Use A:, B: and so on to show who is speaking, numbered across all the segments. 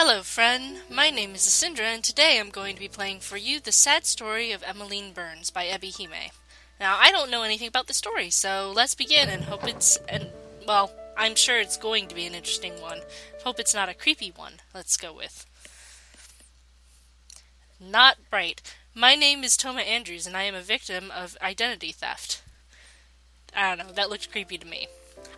A: Hello, friend. My name is Asindra, and today I'm going to be playing for you The Sad Story of Emmeline Burns by Ebi-Hime. Now, I don't know anything about the story, so let's begin and I'm sure it's going to be an interesting one. Hope it's not a creepy one. Let's go with. Not right. My name is Toma Andrews, and I am a victim of identity theft. I don't know, that looked creepy to me.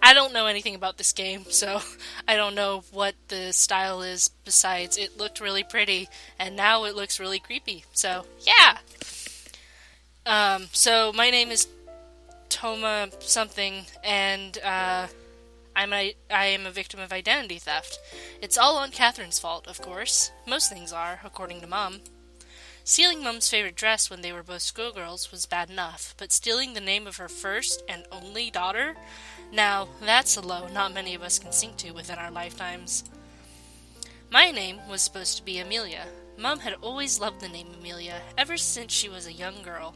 A: I don't know anything about this game, so I don't know what the style is besides it looked really pretty, and now it looks really creepy. So, yeah! So my name is Toma something, and I am a victim of identity theft. It's all Aunt Catherine's fault, of course. Most things are, according to Mom. Stealing Mom's favorite dress when they were both schoolgirls was bad enough, but stealing the name of her first and only daughter? Now, that's a low not many of us can sink to within our lifetimes. My name was supposed to be Amelia. Mom had always loved the name Amelia, ever since she was a young girl.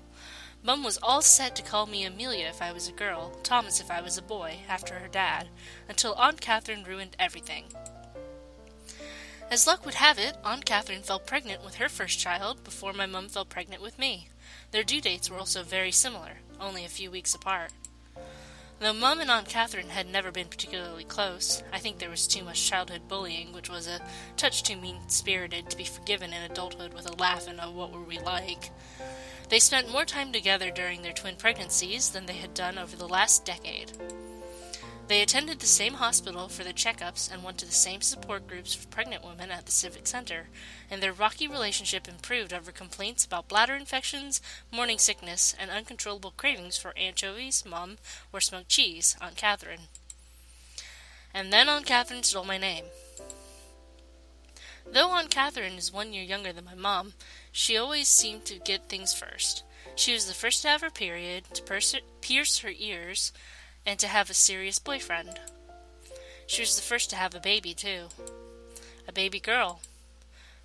A: Mom was all set to call me Amelia if I was a girl, Thomas if I was a boy, after her dad, until Aunt Catherine ruined everything. As luck would have it, Aunt Catherine fell pregnant with her first child before my mum fell pregnant with me. Their due dates were also very similar, only a few weeks apart. Though Mum and Aunt Catherine had never been particularly close, I think there was too much childhood bullying, which was a touch too mean-spirited to be forgiven in adulthood with a laugh and a what were we like. They spent more time together during their twin pregnancies than they had done over the last decade. They attended the same hospital for their checkups and went to the same support groups for pregnant women at the Civic Center, and their rocky relationship improved over complaints about bladder infections, morning sickness, and uncontrollable cravings for anchovies, Mom, or smoked cheese, Aunt Catherine. And then Aunt Catherine stole my name. Though Aunt Catherine is 1 year younger than my mom, she always seemed to get things first. She was the first to have her period, to pierce her ears, and to have a serious boyfriend. She was the first to have a baby, too. A baby girl.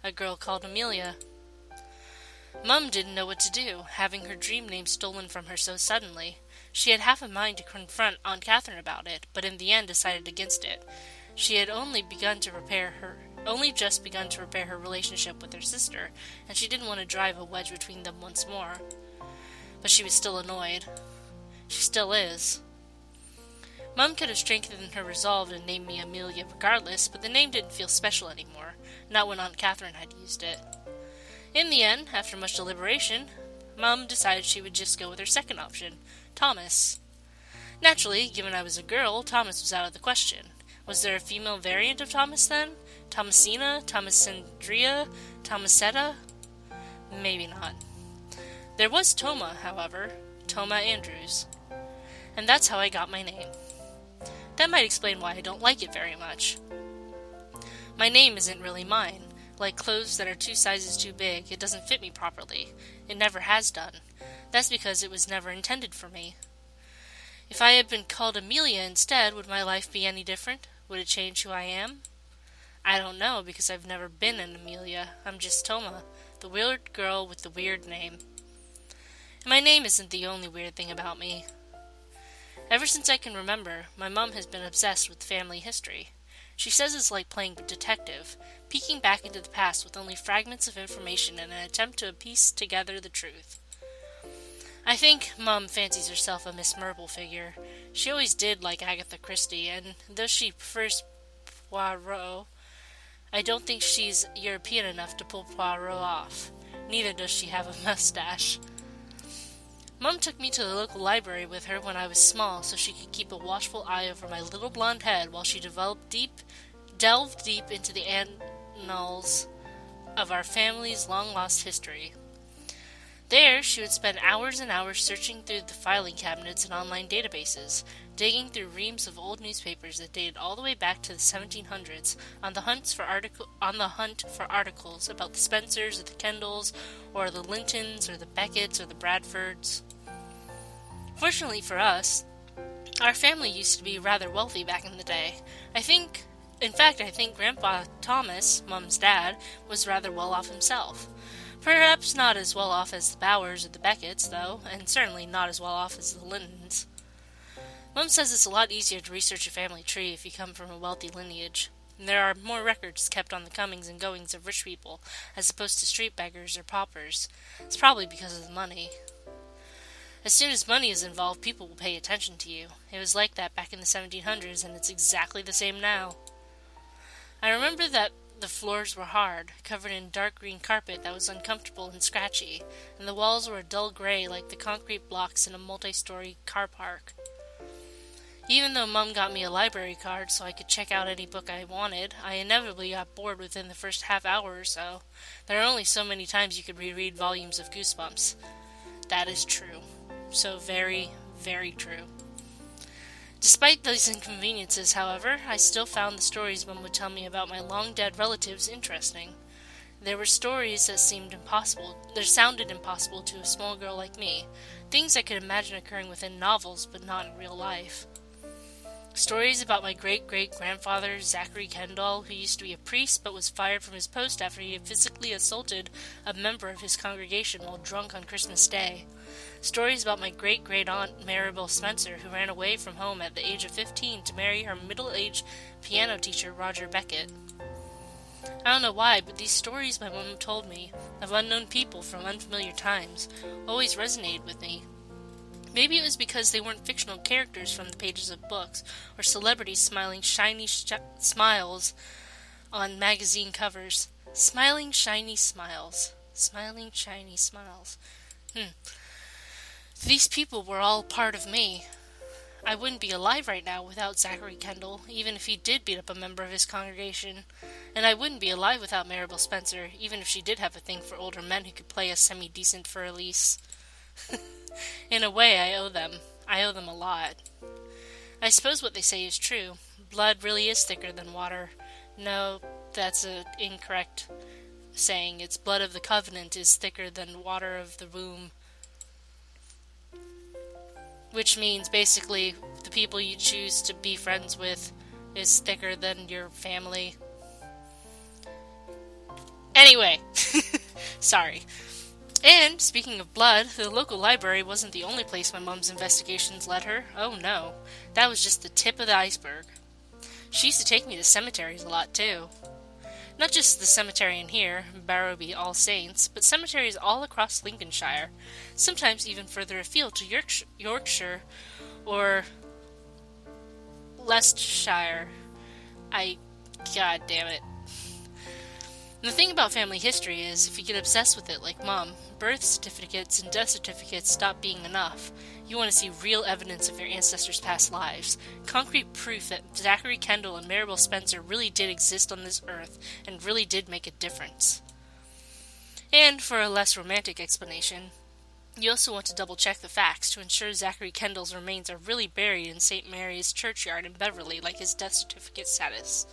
A: A girl called Amelia. Mum didn't know what to do, having her dream name stolen from her so suddenly. She had half a mind to confront Aunt Catherine about it, but in the end decided against it. She had only just begun to repair her relationship with her sister, and she didn't want to drive a wedge between them once more. But she was still annoyed. She still is. Mum could have strengthened her resolve and named me Amelia regardless, but the name didn't feel special anymore, not when Aunt Catherine had used it. In the end, after much deliberation, Mum decided she would just go with her second option, Thomas. Naturally, given I was a girl, Thomas was out of the question. Was there a female variant of Thomas then? Thomasina? Thomasandria? Thomasetta? Maybe not. There was Toma, however, Toma Andrews. And that's how I got my name. That might explain why I don't like it very much. My name isn't really mine. Like clothes that are 2 sizes too big, it doesn't fit me properly. It never has done. That's because it was never intended for me. If I had been called Amelia instead, would my life be any different? Would it change who I am? I don't know, because I've never been an Amelia. I'm just Toma, the weird girl with the weird name. And my name isn't the only weird thing about me. Ever since I can remember, my mom has been obsessed with family history. She says it's like playing detective, peeking back into the past with only fragments of information in an attempt to piece together the truth. I think Mom fancies herself a Miss Marple figure. She always did like Agatha Christie, and though she prefers Poirot, I don't think she's European enough to pull Poirot off. Neither does she have a mustache. Mum took me to the local library with her when I was small so she could keep a watchful eye over my little blonde head while she delved deep into the annals of our family's long-lost history. There, she would spend hours and hours searching through the filing cabinets and online databases, digging through reams of old newspapers that dated all the way back to the 1700s, on the hunt for articles about the Spencers or the Kendalls, or the Lintons or the Becketts or the Bradfords. Fortunately for us, our family used to be rather wealthy back in the day. I think Grandpa Thomas, Mum's dad, was rather well off himself. Perhaps not as well off as the Bowers or the Becketts, though, and certainly not as well off as the Lintons. Mum says it's a lot easier to research a family tree if you come from a wealthy lineage. and there are more records kept on the comings and goings of rich people, as opposed to street beggars or paupers. It's probably because of the money. As soon as money is involved, people will pay attention to you. It was like that back in the 1700s, and it's exactly the same now. I remember that the floors were hard, covered in dark green carpet that was uncomfortable and scratchy, and the walls were a dull gray like the concrete blocks in a multi-story car park. Even though Mum got me a library card so I could check out any book I wanted, I inevitably got bored within the first half hour or so. There are only so many times you could reread volumes of Goosebumps. That is true. So very, very true. Despite these inconveniences, however, I still found the stories Mum would tell me about my long-dead relatives interesting. There were stories that sounded impossible to a small girl like me, things I could imagine occurring within novels but not in real life. Stories about my great-great-grandfather, Zachary Kendall, who used to be a priest but was fired from his post after he had physically assaulted a member of his congregation while drunk on Christmas Day. Stories about my great-great-aunt, Maribel Spencer, who ran away from home at the age of 15 to marry her middle-aged piano teacher, Roger Beckett. I don't know why, but these stories my mom told me, of unknown people from unfamiliar times, always resonated with me. Maybe it was because they weren't fictional characters from the pages of books, or celebrities smiling shiny smiles on magazine covers. Smiling shiny smiles. Smiling shiny smiles. These people were all part of me. I wouldn't be alive right now without Zachary Kendall, even if he did beat up a member of his congregation. And I wouldn't be alive without Maribel Spencer, even if she did have a thing for older men who could play a semi-decent Fur-Elise. In a way, I owe them. I owe them a lot. I suppose what they say is true. Blood really is thicker than water. No, that's an incorrect saying. It's blood of the covenant is thicker than water of the womb. Which means, basically, the people you choose to be friends with is thicker than your family. Anyway, sorry. And, speaking of blood, the local library wasn't the only place my mom's investigations led her. Oh no, that was just the tip of the iceberg. She used to take me to cemeteries a lot, too. Not just the cemetery in here, Barrowby All Saints, but cemeteries all across Lincolnshire, sometimes even further afield to Yorkshire or Leicestershire. God damn it. The thing about family history is, if you get obsessed with it like Mom, birth certificates and death certificates stop being enough. You want to see real evidence of your ancestors' past lives. Concrete proof that Zachary Kendall and Maribel Spencer really did exist on this earth and really did make a difference. And, for a less romantic explanation, you also want to double-check the facts to ensure Zachary Kendall's remains are really buried in St. Mary's Churchyard in Beverly like his death certificate states.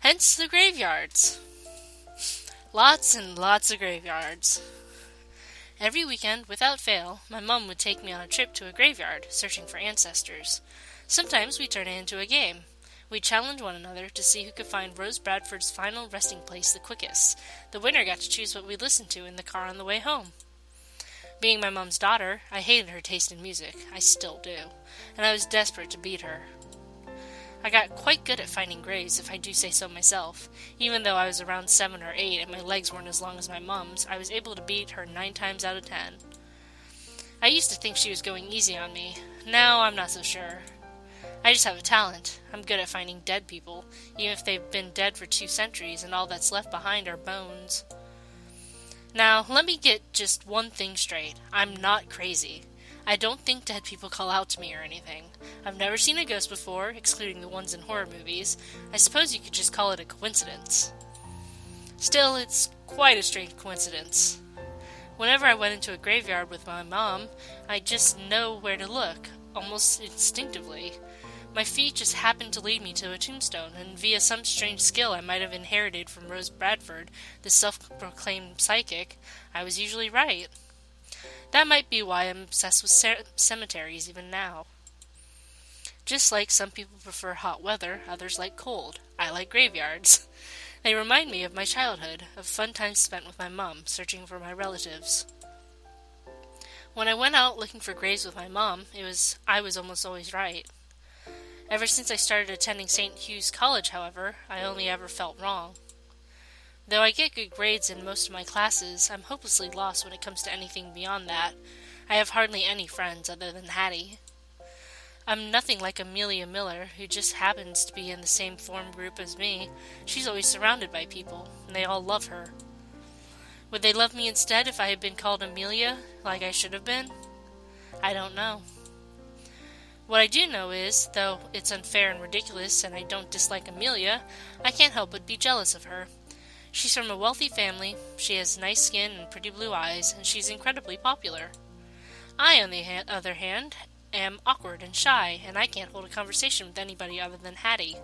A: Hence the graveyards. Lots and lots of graveyards. Every weekend, without fail, my mum would take me on a trip to a graveyard, searching for ancestors. Sometimes we turned it into a game. We'd challenge one another to see who could find Rose Bradford's final resting place the quickest. The winner got to choose what we listened to in the car on the way home. Being my mum's daughter, I hated her taste in music. I still do. And I was desperate to beat her. I got quite good at finding graves, if I do say so myself. Even though I was around 7 or 8 and my legs weren't as long as my mum's, I was able to beat her 9 times out of 10. I used to think she was going easy on me. Now I'm not so sure. I just have a talent. I'm good at finding dead people, even if they've been dead for 2 centuries and all that's left behind are bones. Now, let me get just one thing straight. I'm not crazy. I don't think dead people call out to me or anything. I've never seen a ghost before, excluding the ones in horror movies. I suppose you could just call it a coincidence. Still, it's quite a strange coincidence. Whenever I went into a graveyard with my mom, I just know where to look, almost instinctively. My feet just happened to lead me to a tombstone, and via some strange skill I might have inherited from Rose Bradford, the self-proclaimed psychic, I was usually right. That might be why I'm obsessed with cemeteries even now. Just like some people prefer hot weather, others like cold. I like graveyards. They remind me of my childhood, of fun times spent with my mom, searching for my relatives. When I went out looking for graves with my mom, I was almost always right. Ever since I started attending St. Hugh's College, however, I only ever felt wrong. Though I get good grades in most of my classes, I'm hopelessly lost when it comes to anything beyond that. I have hardly any friends other than Hattie. I'm nothing like Amelia Miller, who just happens to be in the same form group as me. She's always surrounded by people, and they all love her. Would they love me instead if I had been called Amelia, like I should have been? I don't know. What I do know is, though it's unfair and ridiculous and I don't dislike Amelia, I can't help but be jealous of her. She's from a wealthy family, she has nice skin and pretty blue eyes, and she's incredibly popular. I, on the other hand, am awkward and shy, and I can't hold a conversation with anybody other than Hattie.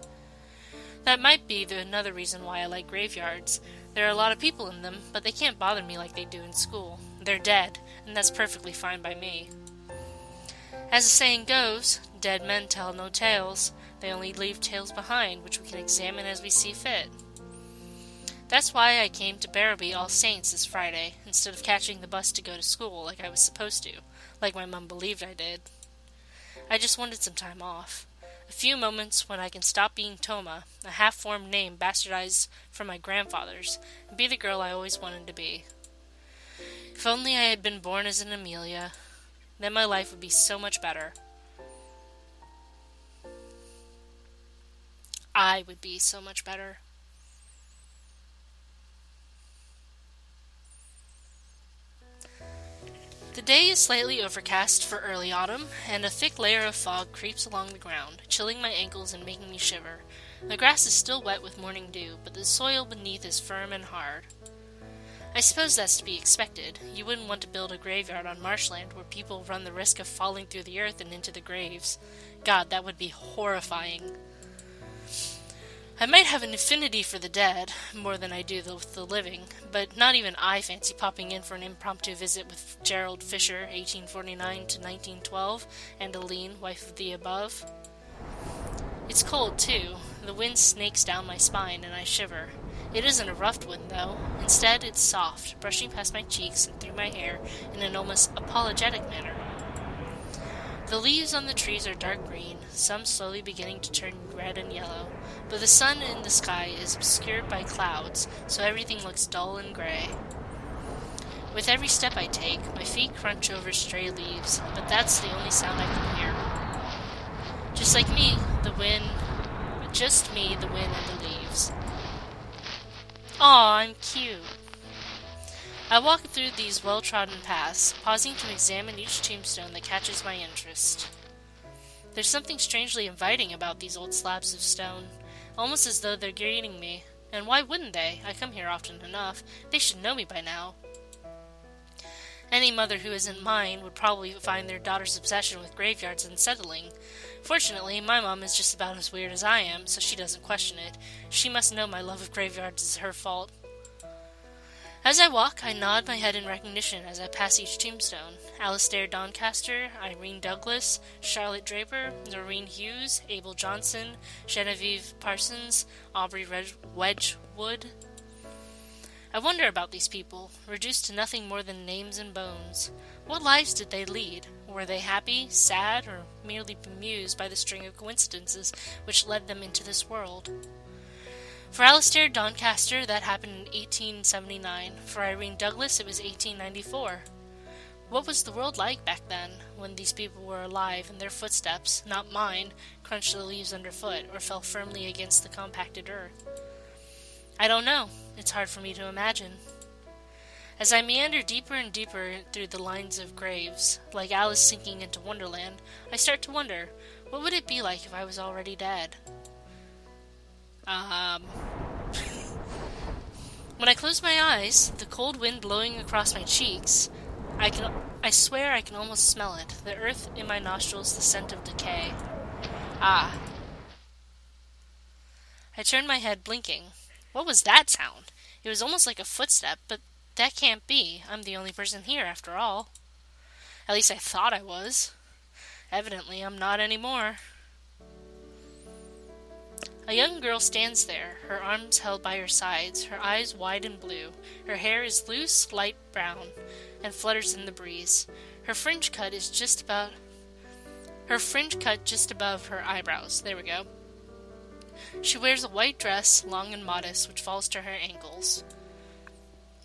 A: That might be another reason why I like graveyards. There are a lot of people in them, but they can't bother me like they do in school. They're dead, and that's perfectly fine by me. As the saying goes, dead men tell no tales. They only leave tales behind, which we can examine as we see fit. That's why I came to Barrowby All Saints this Friday, instead of catching the bus to go to school like I was supposed to, like my mum believed I did. I just wanted some time off. A few moments when I can stop being Toma, a half-formed name bastardized from my grandfather's, and be the girl I always wanted to be. If only I had been born as an Amelia, then my life would be so much better. I would be so much better. The day is slightly overcast for early autumn, and a thick layer of fog creeps along the ground, chilling my ankles and making me shiver. The grass is still wet with morning dew, but the soil beneath is firm and hard. I suppose that's to be expected. You wouldn't want to build a graveyard on marshland where people run the risk of falling through the earth and into the graves. God, that would be horrifying. I might have an affinity for the dead, more than I do with the living, but not even I fancy popping in for an impromptu visit with Gerald Fisher, 1849 to 1912, and Aline, wife of the above. It's cold, too. The wind snakes down my spine, and I shiver. It isn't a rough wind, though. Instead, it's soft, brushing past my cheeks and through my hair in an almost apologetic manner. The leaves on the trees are dark green, some slowly beginning to turn red and yellow, but the sun in the sky is obscured by clouds, so everything looks dull and gray. With every step I take, my feet crunch over stray leaves, but that's the only sound I can hear. Just me, the wind, and the leaves. Aw, I'm cute. I walk through these well-trodden paths, pausing to examine each tombstone that catches my interest. There's something strangely inviting about these old slabs of stone, almost as though they're greeting me. And why wouldn't they? I come here often enough. They should know me by now. Any mother who isn't mine would probably find their daughter's obsession with graveyards unsettling. Fortunately, my mom is just about as weird as I am, so she doesn't question it. She must know my love of graveyards is her fault. As I walk, I nod my head in recognition as I pass each tombstone. Alistair Doncaster, Irene Douglas, Charlotte Draper, Noreen Hughes, Abel Johnson, Genevieve Parsons, Aubrey Wedgwood. I wonder about these people, reduced to nothing more than names and bones. What lives did they lead? Were they happy, sad, or merely bemused by the string of coincidences which led them into this world? For Alistair Doncaster, that happened in 1879. For Irene Douglas, it was 1894. What was the world like back then, when these people were alive and their footsteps, not mine, crunched the leaves underfoot or fell firmly against the compacted earth? I don't know. It's hard for me to imagine. As I meander deeper and deeper through the lines of graves, like Alice sinking into Wonderland, I start to wonder, what would it be like if I was already dead? When I close my eyes, the cold wind blowing across my cheeks, I swear I can almost smell it, the earth in my nostrils, the scent of decay. Ah. I turned my head, blinking. What was that sound? It was almost like a footstep, but that can't be. I'm the only person here, after all. At least I thought I was. Evidently, I'm not anymore. A young girl stands there, her arms held by her sides, her eyes wide and blue. Her hair is loose, light brown, and flutters in the breeze. Her fringe cut is just about her fringe cut just above her eyebrows. There we go. She wears a white dress, long and modest, which falls to her ankles.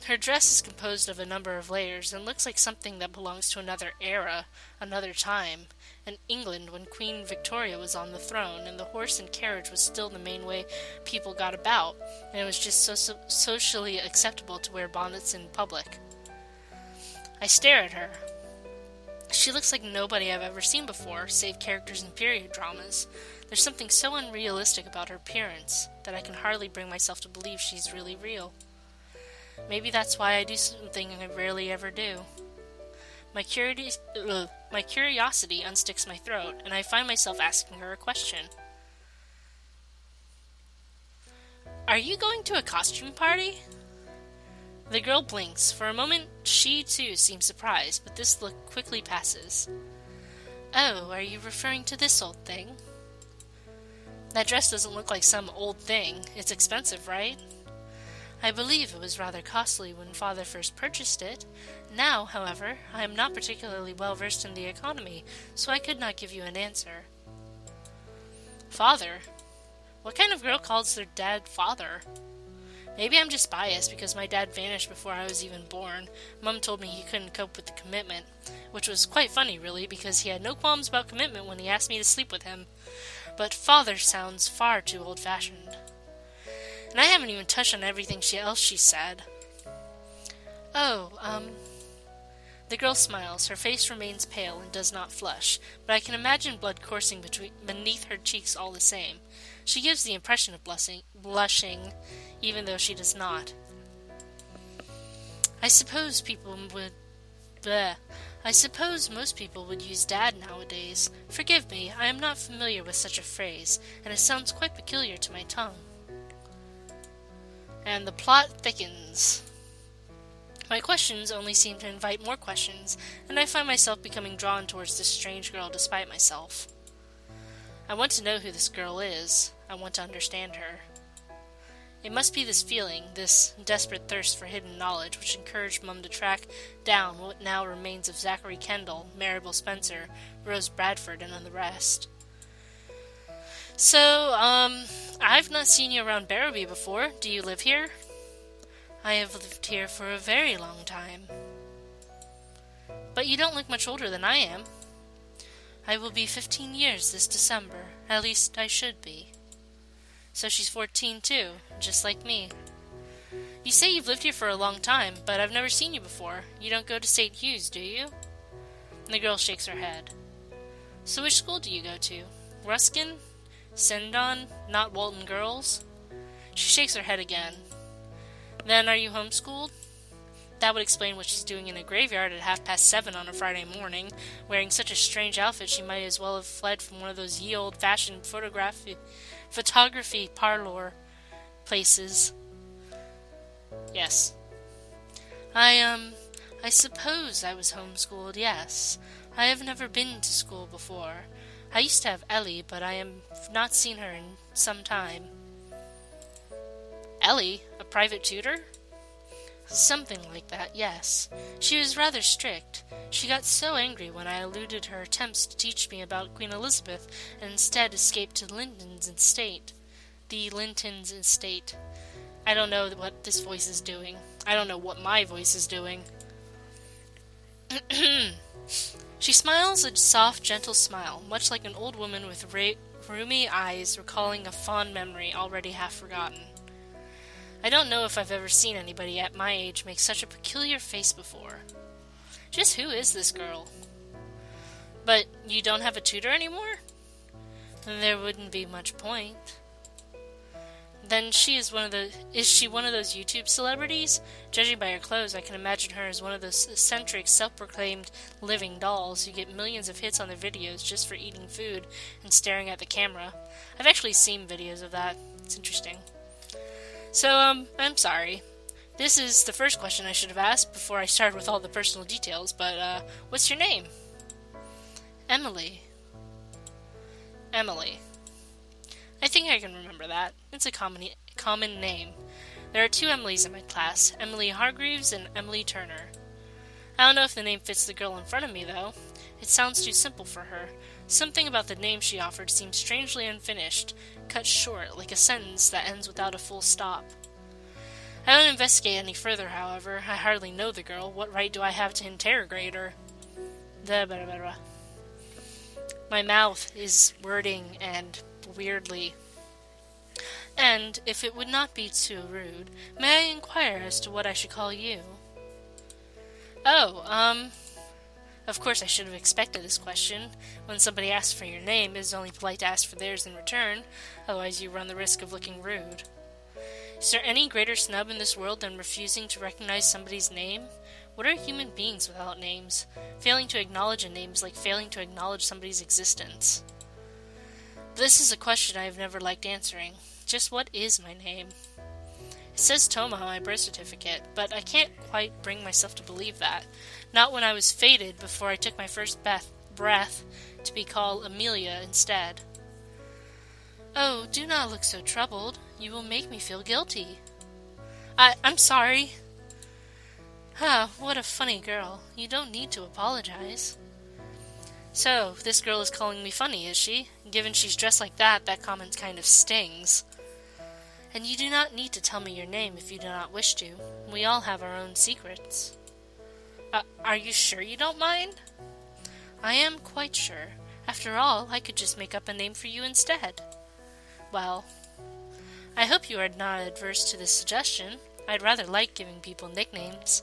A: Her dress is composed of a number of layers and looks like something that belongs to another era, another time, in England when Queen Victoria was on the throne and the horse and carriage was still the main way people got about, and it was just so socially acceptable to wear bonnets in public. I stare at her. She looks like nobody I've ever seen before, save characters in period dramas. There's something so unrealistic about her appearance that I can hardly bring myself to believe she's really real. Maybe that's why I do something I rarely ever do. My curiosity unsticks my throat, and I find myself asking her a question. Are you going to a costume party? The girl blinks. For a moment, she too seems surprised, but this look quickly passes. Oh, are you referring to this old thing? That dress doesn't look like some old thing. It's expensive, right? I believe it was rather costly when Father first purchased it. Now, however, I am not particularly well versed in the economy, so I could not give you an answer. Father? What kind of girl calls their dad father? Maybe I'm just biased because my dad vanished before I was even born. Mum told me he couldn't cope with the commitment, which was quite funny, really, because he had no qualms about commitment when he asked me to sleep with him. But father sounds far too old-fashioned. And I haven't even touched on everything else she said. The girl smiles. Her face remains pale and does not flush, but I can imagine blood coursing beneath her cheeks all the same. She gives the impression of blushing, even though she does not. I suppose most people would use dad nowadays. Forgive me, I am not familiar with such a phrase, and it sounds quite peculiar to my tongue. And the plot thickens. My questions only seem to invite more questions, and I find myself becoming drawn towards this strange girl despite myself. I want to know who this girl is. I want to understand her. It must be this feeling, this desperate thirst for hidden knowledge, which encouraged Mum to track down what now remains of Zachary Kendall, Maribel Spencer, Rose Bradford, and the rest. So, I've not seen you around Barrowby before. Do you live here? I have lived here for a very long time. But you don't look much older than I am. I will be 15 years this December. At least I should be. So she's 14 too, just like me. You say you've lived here for a long time, but I've never seen you before. You don't go to St. Hugh's, do you? And the girl shakes her head. So which school do you go to? Ruskin? Sendon? Not Walton Girls? She shakes her head again. Then are you homeschooled? That would explain what she's doing in a graveyard at 7:30 on a Friday morning, wearing such a strange outfit she might as well have fled from one of those ye old-fashioned photography parlor places. Yes. I suppose I was homeschooled, yes. I have never been to school before. I used to have Ellie, but I have not seen her in some time. Ellie? A private tutor? Something like that, yes. She was rather strict. She got so angry when I eluded her attempts to teach me about Queen Elizabeth and instead escaped to Linton's estate. The Linton's estate. I don't know what this voice is doing. I don't know what my voice is doing. She smiles a soft, gentle smile, much like an old woman with rheumy eyes recalling a fond memory already half forgotten. I don't know if I've ever seen anybody at my age make such a peculiar face before. Just who is this girl? But you don't have a tutor anymore? Then there wouldn't be much point. Then is she one of those YouTube celebrities? Judging by her clothes, I can imagine her as one of those eccentric, self-proclaimed living dolls who get millions of hits on their videos just for eating food and staring at the camera. I've actually seen videos of that. It's interesting. So, I'm sorry. This is the first question I should have asked before I started with all the personal details, but, what's your name? Emily. Emily. I think I can remember that. It's a common name. There are 2 Emilys in my class, Emily Hargreaves and Emily Turner. I don't know if the name fits the girl in front of me, though. It sounds too simple for her. Something about the name she offered seemed strangely unfinished, cut short, like a sentence that ends without a full stop. I don't investigate any further, however. I hardly know the girl. What right do I have to interrogate her? My mouth is wording and weirdly. And, if it would not be too rude, may I inquire as to what I should call you? Oh, of course I should have expected this question. When somebody asks for your name, it is only polite to ask for theirs in return, otherwise you run the risk of looking rude. Is there any greater snub in this world than refusing to recognize somebody's name? What are human beings without names? Failing to acknowledge a name is like failing to acknowledge somebody's existence. This is a question I have never liked answering. Just what is my name? It says Toma on my birth certificate, but I can't quite bring myself to believe that. Not when I was fated before I took my first breath to be called Amelia instead. Oh, do not look so troubled. You will make me feel guilty. I'm sorry. What a funny girl. You don't need to apologize. So, this girl is calling me funny, is she? Given she's dressed like that comment kind of stings. And you do not need to tell me your name if you do not wish to. We all have our own secrets. Are you sure you don't mind? I am quite sure. After all, I could just make up a name for you instead. Well, I hope you are not adverse to this suggestion. I'd rather like giving people nicknames.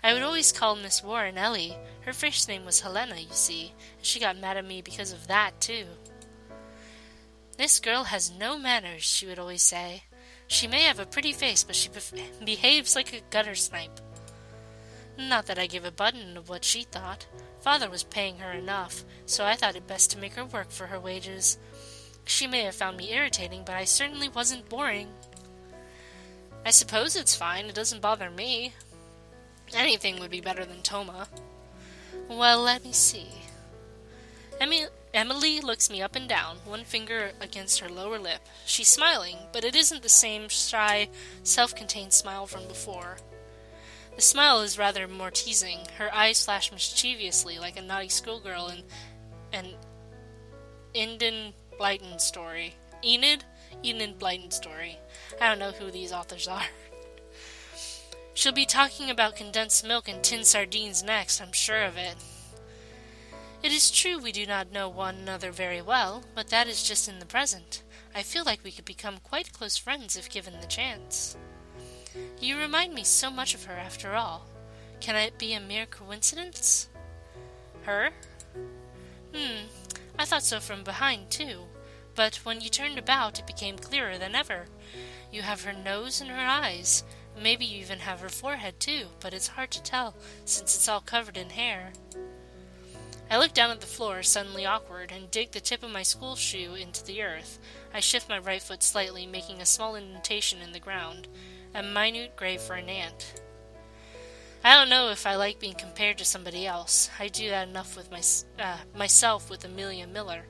A: I would always call Miss Warren Ellie. Her first name was Helena, you see, and she got mad at me because of that, too. This girl has no manners, she would always say. She may have a pretty face, but she behaves like a gutter snipe. Not that I give a button of what she thought. Father was paying her enough, so I thought it best to make her work for her wages. She may have found me irritating, but I certainly wasn't boring. I suppose it's fine. It doesn't bother me. Anything would be better than Toma. Well, let me see. Emily looks me up and down, one finger against her lower lip. She's smiling, but it isn't the same shy, self-contained smile from before. The smile is rather more teasing. Her eyes flash mischievously like a naughty schoolgirl in an Enid Blyton story. Enid Blyton story. I don't know who these authors are. She'll be talking about condensed milk and tin sardines next, I'm sure of it. It is true we do not know one another very well, but that is just in the present. I feel like we could become quite close friends if given the chance. You remind me so much of her after all. Can it be a mere coincidence? Her? I thought so from behind, too. But when you turned about, it became clearer than ever. You have her nose and her eyes. Maybe you even have her forehead, too, but it's hard to tell, since it's all covered in hair. I look down at the floor, suddenly awkward, and dig the tip of my school shoe into the earth. I shift my right foot slightly, making a small indentation in the ground, a minute grave for an ant. I don't know if I like being compared to somebody else. I do that enough with myself with Amelia Miller.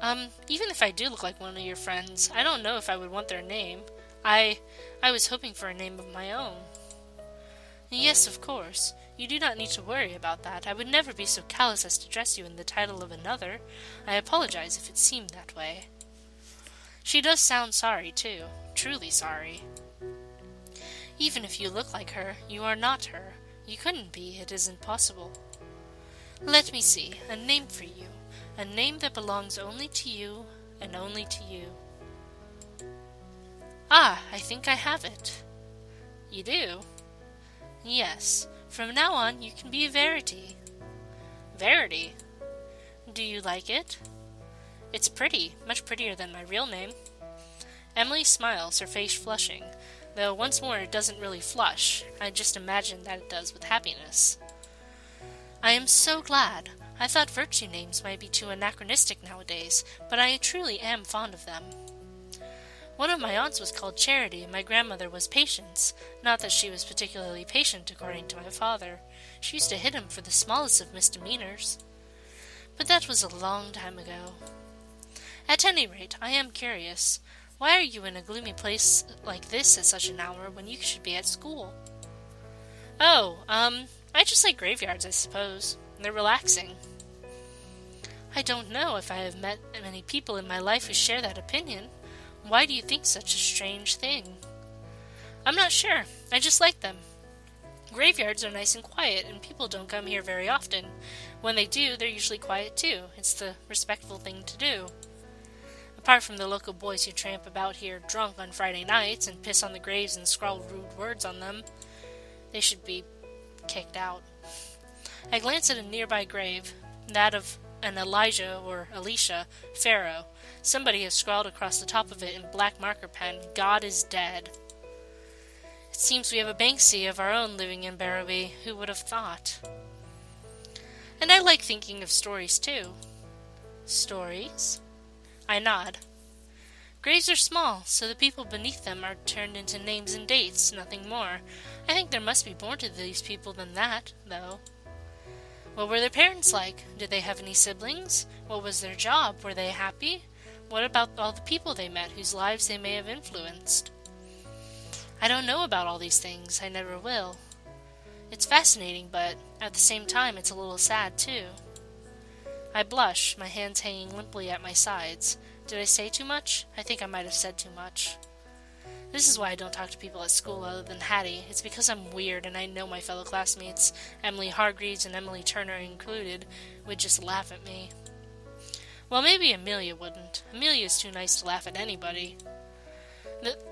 A: Even if I do look like one of your friends, I don't know if I would want their name. I was hoping for a name of my own. Yes, of course. You do not need to worry about that. I would never be so callous as to dress you in the title of another. I apologize if it seemed that way. She does sound sorry, too. Truly sorry. Even if you look like her, you are not her. You couldn't be. It isn't possible. Let me see. A name for you. A name that belongs only to you, and only to you. I think I have it. You do? Yes. From now on, you can be Verity. Verity? Do you like it? It's pretty, much prettier than my real name. Emily smiles, her face flushing, though once more it doesn't really flush. I just imagine that it does with happiness. I am so glad. I thought virtue names might be too anachronistic nowadays, but I truly am fond of them. One of my aunts was called Charity, and my grandmother was Patience. Not that she was particularly patient, according to my father. She used to hit him for the smallest of misdemeanors. But that was a long time ago. At any rate, I am curious. Why are you in a gloomy place like this at such an hour when you should be at school? I just like graveyards, I suppose. They're relaxing. I don't know if I have met many people in my life who share that opinion. Why do you think such a strange thing? I'm not sure. I just like them. Graveyards are nice and quiet, and people don't come here very often. When they do, they're usually quiet too. It's the respectful thing to do. Apart from the local boys who tramp about here drunk on Friday nights and piss on the graves and scrawl rude words on them, they should be kicked out. I glance at a nearby grave, that of an Elijah or Elisha pharaoh. Somebody has scrawled across the top of it in black marker pen, "God is dead." It seems we have a Banksy of our own living in Barrowby. Who would have thought? And I like thinking of stories too. Stories? I nod. Graves are small, so the people beneath them are turned into names and dates, nothing more. I think there must be more to these people than that, though. What were their parents like? Did they have any siblings? What was their job? Were they happy? What about all the people they met whose lives they may have influenced? I don't know about all these things. I never will. It's fascinating, but at the same time it's a little sad, too. I blush, my hands hanging limply at my sides. Did I say too much? I think I might have said too much. This is why I don't talk to people at school other than Hattie. It's because I'm weird, and I know my fellow classmates, Emily Hargreaves and Emily Turner included, would just laugh at me. Well, maybe Amelia wouldn't. Amelia's too nice to laugh at anybody.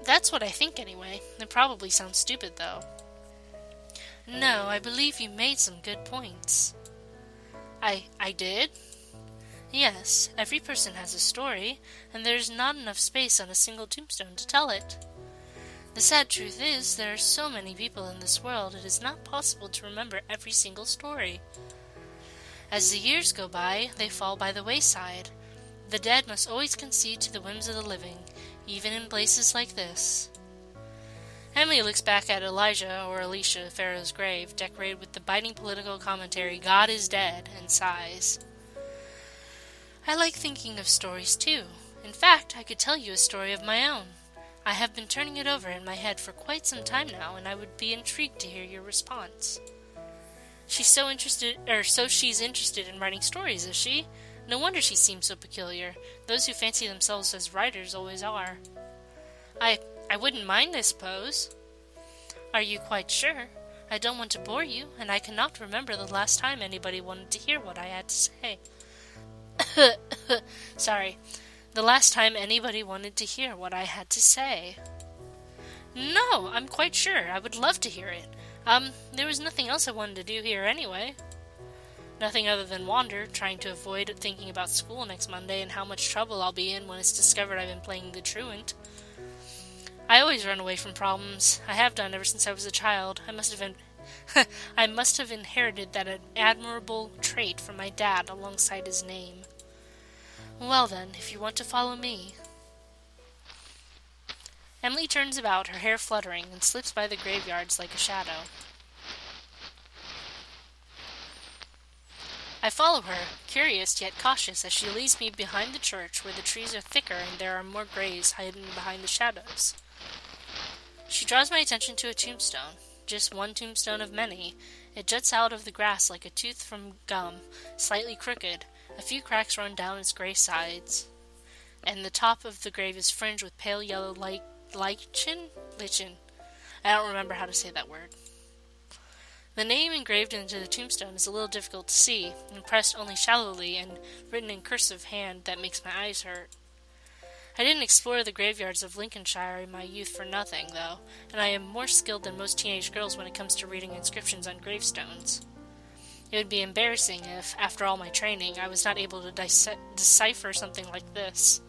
A: That's what I think, anyway. It probably sounds stupid, though. No, I believe you made some good points. I did? Yes, every person has a story, and there's not enough space on a single tombstone to tell it. The sad truth is, there are so many people in this world, it is not possible to remember every single story. As the years go by, they fall by the wayside. The dead must always concede to the whims of the living, even in places like this. Emily looks back at Elijah or Elisha, Pharaoh's grave, decorated with the biting political commentary, "God is dead," and sighs. I like thinking of stories, too. In fact, I could tell you a story of my own. I have been turning it over in my head for quite some time now, and I would be intrigued to hear your response. She's interested in writing stories, is she? No wonder she seems so peculiar. Those who fancy themselves as writers always are. I wouldn't mind, I suppose. Are you quite sure? I don't want to bore you, and I cannot remember the last time anybody wanted to hear what I had to say. Sorry. The last time anybody wanted to hear what I had to say. No, I'm quite sure. I would love to hear it. There was nothing else I wanted to do here anyway. Nothing other than wander, trying to avoid thinking about school next Monday and how much trouble I'll be in when it's discovered I've been playing the truant. I always run away from problems. I have done ever since I was a child. I must have inherited that admirable trait from my dad alongside his name. Well then, if you want to follow me. Emily turns about, her hair fluttering, and slips by the graveyards like a shadow. I follow her, curious yet cautious, as she leads me behind the church where the trees are thicker and there are more graves hidden behind the shadows. She draws my attention to a tombstone, just one tombstone of many. It juts out of the grass like a tooth from gum, slightly crooked. A few cracks run down its gray sides, and the top of the grave is fringed with pale yellow lichen? I don't remember how to say that word. The name engraved into the tombstone is a little difficult to see, impressed only shallowly and written in cursive hand that makes my eyes hurt. I didn't explore the graveyards of Lincolnshire in my youth for nothing, though, and I am more skilled than most teenage girls when it comes to reading inscriptions on gravestones. It would be embarrassing if, after all my training, I was not able to decipher something like this.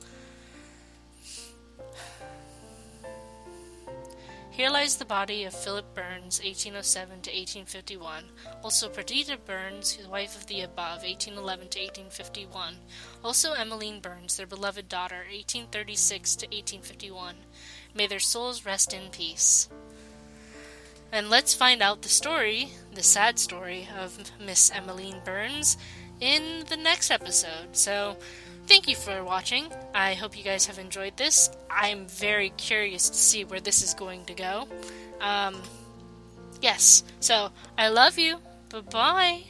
A: Here lies the body of Philip Burns, 1807 to 1851. Also Perdita Burns, wife of the above, 1811 to 1851. Also Emmeline Burns, their beloved daughter, 1836 to 1851. May their souls rest in peace. And let's find out the story, the sad story of Miss Emmeline Burns in the next episode. So, thank you for watching. I hope you guys have enjoyed this. I'm very curious to see where this is going to go. Yes. So, I love you. Bye-bye.